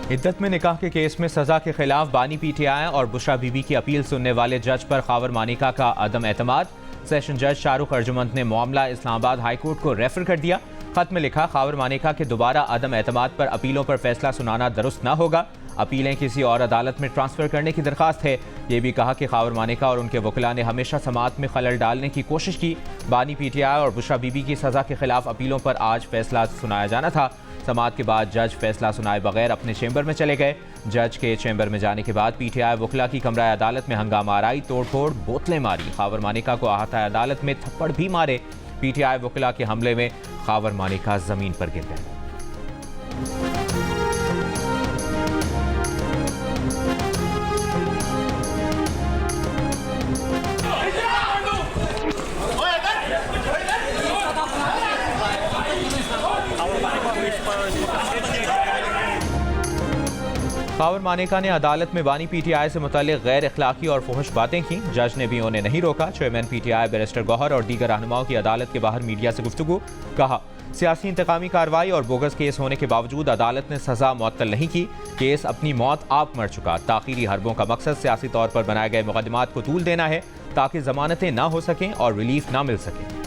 इद्दत में निकाह के केस में सजा के खिलाफ बानी पीटीआई और बुशरा बीबी की अपील सुनने वाले जज पर खावर मानिका का अदम एतमाद। सेशन जज शाहरुख अर्जुमंद ने मामला इस्लामाबाद हाई कोर्ट को रेफर कर दिया। खत में लिखा, खावर मानिका के दोबारा अदम एतमाद पर अपीलों पर फैसला सुनाना दुरुस्त न होगा। अपीलें किसी और अदालत में ट्रांसफर करने की दरख्वास्त है। ये भी कहा कि खावर मानिका और उनके वकीला ने हमेशा समाअत में खलल डालने की कोशिश की। बानी पीटीआई और बुशरा बीबी की सजा के खिलाफ अपीलों पर आज फैसला सुनाया जाना था। समाअत के बाद जज फैसला सुनाए बगैर अपने चैम्बर में चले गए। जज के चैम्बर में जाने के बाद पीटीआई वकीला की कमरा अदालत में हंगामा आराई, तोड़फोड़, बोतलें मारी। खावर मानिका को अहाता अदालत में थप्पड़ भी मारे। पीटीआई वकीला के हमले में खावर मानिका जमीन पर गिर गए। खावर मानिका ने अदालत में बानी पीटीआई से मुताल्लिक गैर अखलाकी और फुहश बातें की। जज ने भी उन्हें नहीं रोका। चेयरमैन पीटीआई बैरिस्टर गौहर और दीगर रहनुमाओं की अदालत के बाहर मीडिया से गुफ्तगू। कहा, सियासी इंतकामी कार्रवाई और बोगस केस होने के बावजूद अदालत ने सजा मुअत्तल नहीं की। केस अपनी मौत आप मर चुका। ताखीरी हरबों का मकसद सियासी तौर पर बनाए गए मुकदमात को तूल देना है ताकि जमानतें ना हो सकें और रिलीफ ना मिल सके।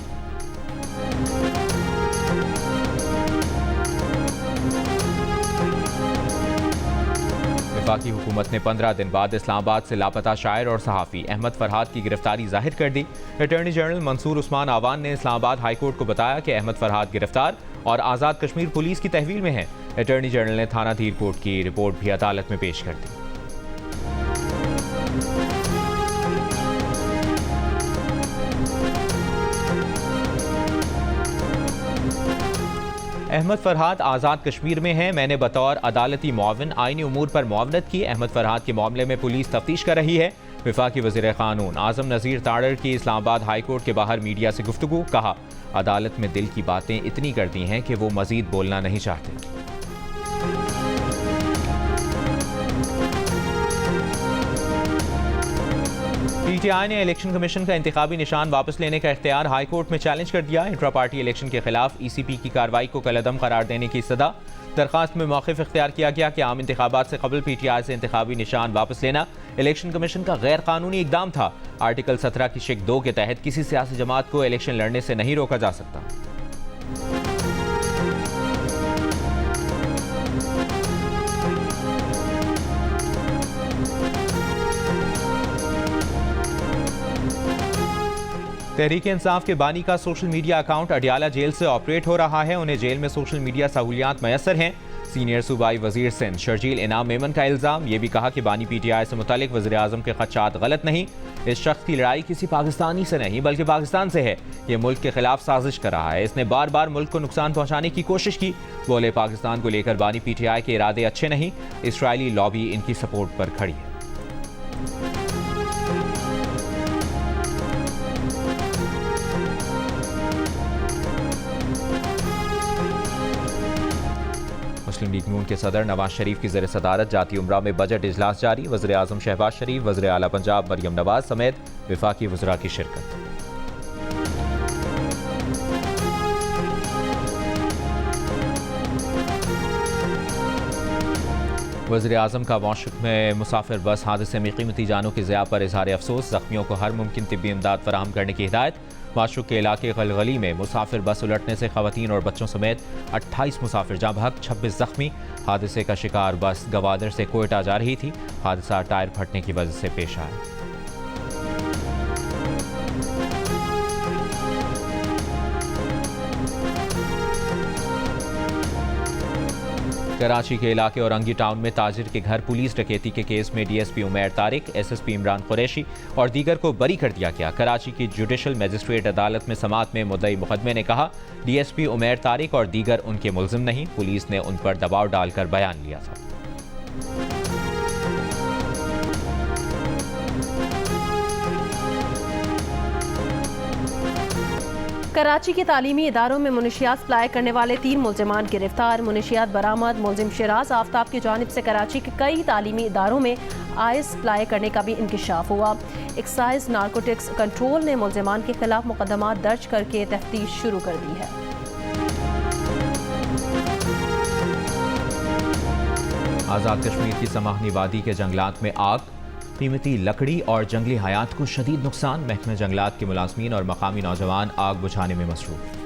वफाकी हुकूमत ने 15 दिन बाद इस्लामाबाद से लापता शायर और सहाफ़ी अहमद फरहाद की गिरफ्तारी जाहिर कर दी। अटॉर्नी जनरल मंसूर उस्मान आवान ने इस्लामाबाद हाई कोर्ट को बताया कि अहमद फरहाद गिरफ्तार और आज़ाद कश्मीर पुलिस की तहवील में है। अटॉर्नी जनरल ने थाना धीर कोर्ट की रिपोर्ट भी अदालत में पेश कर दी। अहमद फरहाद आज़ाद कश्मीर में हैं। मैंने बतौर अदालती मुआविन आईनी उमूर पर मुआवनत की। अहमद फरहाद के मामले में पुलिस तफ्तीश कर रही है। वफाकी वज़ीर क़ानून आज़म नज़ीर ताड़र की इस्लामाबाद हाई कोर्ट के बाहर मीडिया से गुफ्तगू। कहा, अदालत में दिल की बातें इतनी करती हैं कि वो मज़ीद बोलना नहीं चाहते। पीटीआई ने इलेक्शन कमीशन का इंतखाबी निशान वापस लेने का इख्तियार हाई कोर्ट में चैलेंज कर दिया। इंट्रा पार्टी इलेक्शन के खिलाफ ईसीपी की कार्रवाई को कलअदम करार देने की सदा। दरखास्त में मौक़िफ़ इख्तियार किया गया कि आम इंतखाबात से कबल पीटीआई से इंतखाबी निशान वापस लेना इलेक्शन कमीशन का गैर कानूनी इकदाम था। आर्टिकल 17 की शिक 2 के तहत किसी सियासी जमात को इलेक्शन लड़ने से नहीं रोका जा सकता। तहरीक इंसाफ के बानी का social media account Adiala jail से ऑपरेट हो रहा है। उन्हें जेल में सोशल मीडिया सहूलियात मैसर हैं। सीनियर सूबाई वजीर सिंध शर्जील इनाम मेमन का इल्ज़ाम। ये भी कहा कि बानी पीटीआई से मुतालिक वज़ीर आज़म के खदशात गलत नहीं। इस शख्स की लड़ाई किसी पाकिस्तानी से नहीं बल्कि पाकिस्तान से है। ये मुल्क के खिलाफ साजिश कर रहा है। इसने बार बार मुल्क को नुकसान पहुँचाने की कोशिश की। बोले, पाकिस्तान को लेकर बानी पीटीआई के इरादे अच्छे नहीं। इसराइली लॉबी इनकी सपोर्ट पर खड़ी है। मुस्लिम लीग नून के सदर नवाज शरीफ की ज़ेर सदारत जाती उम्रा में बजट इजलास जारी। वज़ीर आज़म शहबाज शरीफ, वज़ीर आला पंजाब मरियम नवाज समेत वफाकी वज़रा की शिरकत। वज़ीर आज़म का मौशक में मुसाफिर बस हादसे में कीमती जानों की ज़िया पर इज़हार अफसोस। ज़ख्मियों को हर मुमकिन तिब्बी इमदाद फराहम करने की हिदायत। माशुक के इलाके गलगली में मुसाफिर बस उलटने से खवातीन और बच्चों समेत 28 मुसाफिर जाँ बहक, 26 जख्मी। हादसे का शिकार बस गवादर से कोयटा जा रही थी। हादसा टायर फटने की वजह से पेश आया। कराची के इलाके औरंगी टाउन में ताजिर के घर पुलिस डकैती के केस में डीएसपी उमैर तारिक, एसएसपी इमरान कुरैशी और दीगर को बरी कर दिया गया। कराची की जुडिशल मजिस्ट्रेट अदालत में समाअत में मुद्दई मुकदमे ने कहा, डीएसपी उमैर तारिक और दीगर उनके मुल्जिम नहीं। पुलिस ने उन पर दबाव डालकर बयान लिया था। कराची के तालीमी इदारों में मुनशियात सप्लाई करने वाले 3 मुल्जिमान गिरफ्तार। मुनशियात बरामद। मुल्जिम शिराज आफ्ताब की जानिब से कराची के कई तालीमी इदारों में आइस सप्लाई करने का भी इंकिशाफ हुआ। एक्साइज नारकोटिक्स कंट्रोल ने मुल्जिमान के खिलाफ मुकदमा दर्ज करके तफ्तीश शुरू कर दी है। आज़ाद कश्मीर की समाहनी वादी के जंगलात में आग, कीमती लकड़ी और जंगली हयात को शदीद नुकसान। महकमे जंगलात के मुलाजमीन और मकामी नौजवान आग बुझाने में मसरूफ।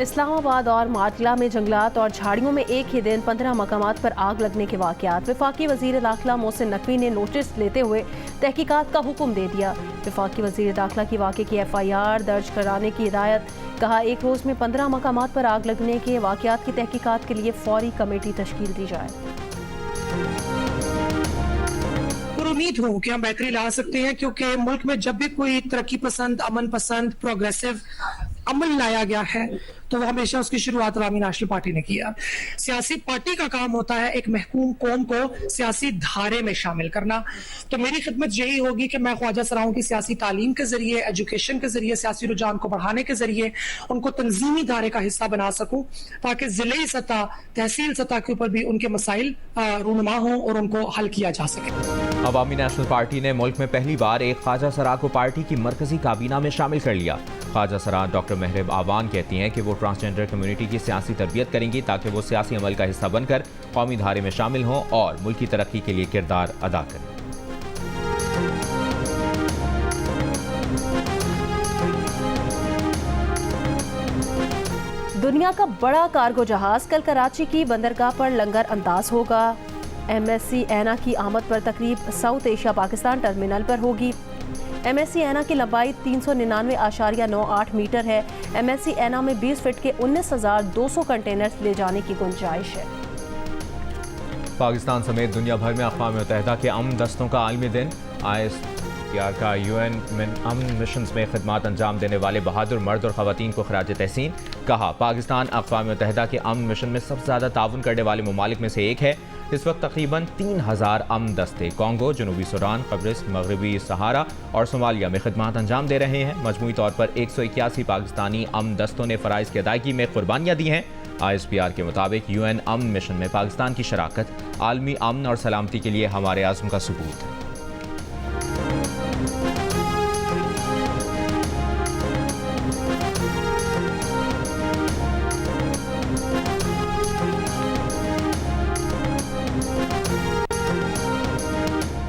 इस्लामाबाद और मातला में जंगलात और झाड़ियों में एक ही दिन 15 मकामात पर आग लगने के वाक़यात। वफाकी वज़ीर दाखिला मोहसिन नकवी ने नोटिस लेते हुए तहकीकात का हुक्म दे दिया। वफाकी वज़ीर दाखिला की वाक़े की FIR दर्ज कराने की हिदायत। कहा, एक रोज़ में 15 मकामात पर आग लगने के वाक़यात की तहकीकात के लिए फौरी कमेटी तश्कील दी जाए। उम्मीद हूँ कि हम बेहतरी ला सकते हैं, क्योंकि मुल्क में जब भी कोई तरक्की पसंद, अमन पसंद, प्रोग्रेसिव अमल लाया गया है तो वो हमेशा उसकी शुरुआत अवामी नेशनल पार्टी ने किया। सियासी पार्टी का काम होता है एक महकूम कौम को सियासी धारे में शामिल करना। तो मेरी खिदमत यही होगी कि मैं ख्वाजा सराओं की सियासी तालीम के जरिए, एजुकेशन के जरिए, सियासी रुझान को बढ़ाने के जरिए उनको तंजीमी धारे का हिस्सा बना सकूं, ताकि जिले सतह, तहसील सतह के ऊपर भी उनके मसाइल रूनुमा हों और उनको हल किया जा सके। अवामी नेशनल पार्टी ने मुल्क में पहली बार एक ख्वाजा सरा को पार्टी की मरकजी काबीना में शामिल कर लिया। ख्वाजा सरा डॉक्टर महरब आवान कहती हैं कि वो ट्रांसजेंडर कम्युनिटी की सियासी तरबियत करेंगी ताकि वो सियासी अमल का हिस्सा बनकर कौमी धारे में शामिल हों और मुल्क की तरक्की के लिए किरदार अदा करें। दुनिया का बड़ा कार्गो जहाज कल कराची की बंदरगाह पर लंगर अंदाज होगा। MSC ऐना की आमद पर तकरीब साउथ एशिया पाकिस्तान टर्मिनल पर होगी। MSC ऐना की लंबाई 399.98 मीटर है। MSC ऐना में 20 फीट के 19,200 कंटेनर्स ले जाने की गुंजाइश है। पाकिस्तान समेत दुनिया भर में अक़वाम मुत्तहिदा के अमन दस्तों का आलमी दिन। ISPR का UN अमन मिशन में खिदमात अंजाम देने वाले बहादुर मर्द और ख़वातीन को खराज तहसीन। कहा, पाकिस्तान अक़वाम मुत्तहिदा के अमन मिशन में सबसे ज़्यादा ताउन करने वाले ममालिक में से एक है। इस वक्त तकरीबन 3000 अमन दस्ते कॉन्गो, जनूबी सूडान, कब्रिस, मगरबी सहारा और सोमालिया में खिदमात अंजाम दे रहे हैं। मजमूई तौर पर 181 पाकिस्तानी अमन दस्तों ने फ़राइज़ की अदायगी में कुर्बानियाँ दी हैं। ISPR के मुताबिक UN अमन मिशन में पाकिस्तान की शराकत आलमी अमन और सलामती के लिए हमारे आज़म का सबूत है।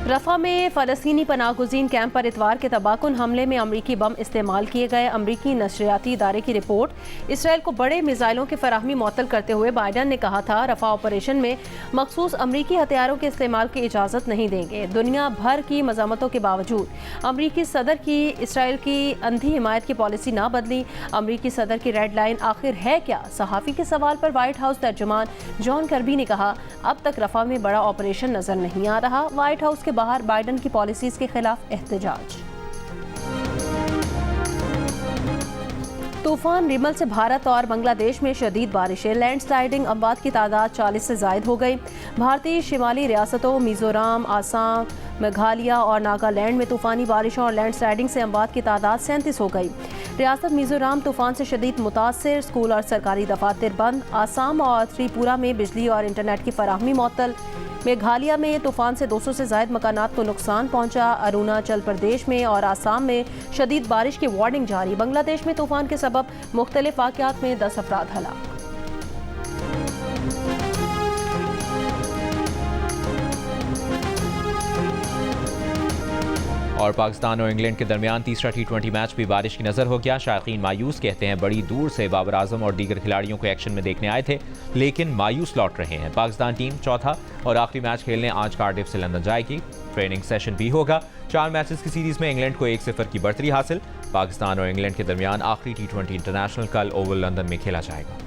रफा में फ़लस्तीनी पनाहगुज़ीन कैंप पर इतवार के तबाहकुन हमले में अमरीकी बम इस्तेमाल किए गए। अमरीकी नशरियाती इदारे की रिपोर्ट। इसराइल को बड़े मिसाइलों की फराहमी मुअत्तल करते हुए बाइडन ने कहा था, रफा ऑपरेशन में मखसूस अमरीकी हथियारों के इस्तेमाल की इजाज़त नहीं देंगे। दुनिया भर की मज़ामतों के बावजूद अमरीकी सदर की इसराइल की अंधी हिमायत की पॉलिसी ना बदली। अमरीकी सदर की रेड लाइन आखिर है क्या? सहाफ़ी के सवाल पर वाइट हाउस तर्जुमान जॉन कर्बी ने कहा, अब तक रफा में बड़ा ऑपरेशन नजर नहीं आ रहा। वाइट हाउस के बाहर बाइडन की पॉलिसीज के खिलाफ एहतजाज। तूफान रिमल से भारत और बांग्लादेश में शदीद बारिशें। लैंडस्लाइडिंग अमवात की तादाद 40 से ज़ायद हो गई। भारतीय शिमाली रियासतों मिजोरम, आसाम, मेघालय और नागालैंड में तूफानी बारिशों और लैंडस्लाइडिंग से अमवात की तादाद 37 हो गई। रियासत मिजोरम तूफान से शदीद मुतासिर, स्कूल और सरकारी दफातर बंद। आसाम और त्रिपुरा में बिजली और इंटरनेट की फराहमी मुअत्तल। मेघालय में तूफान से 200 से ज़ायद मकानात को नुकसान पहुंचा। अरुणाचल प्रदेश में और आसाम में शदीद बारिश की वार्निंग जारी। बांग्लादेश में तूफान के सबब मुख्तलिफ वाक़यात में 10 अफराद हलाक। और पाकिस्तान और इंग्लैंड के दरमियान तीसरा T20 मैच भी बारिश की नज़र हो गया। शायकीन मायूस, कहते हैं बड़ी दूर से बाबर आजम और दीगर खिलाड़ियों को एक्शन में देखने आए थे, लेकिन मायूस लौट रहे हैं। पाकिस्तान टीम चौथा और आखिरी मैच खेलने आज कार्डिफ से लंदन जाएगी। ट्रेनिंग सेशन भी होगा। 4 मैचेस की सीरीज में इंग्लैंड को 1-0 की बढ़तरी हासिल। पाकिस्तान और इंग्लैंड के दरमियान आखिरी T20 इंटरनेशनल कल ओवल लंदन में खेला जाएगा।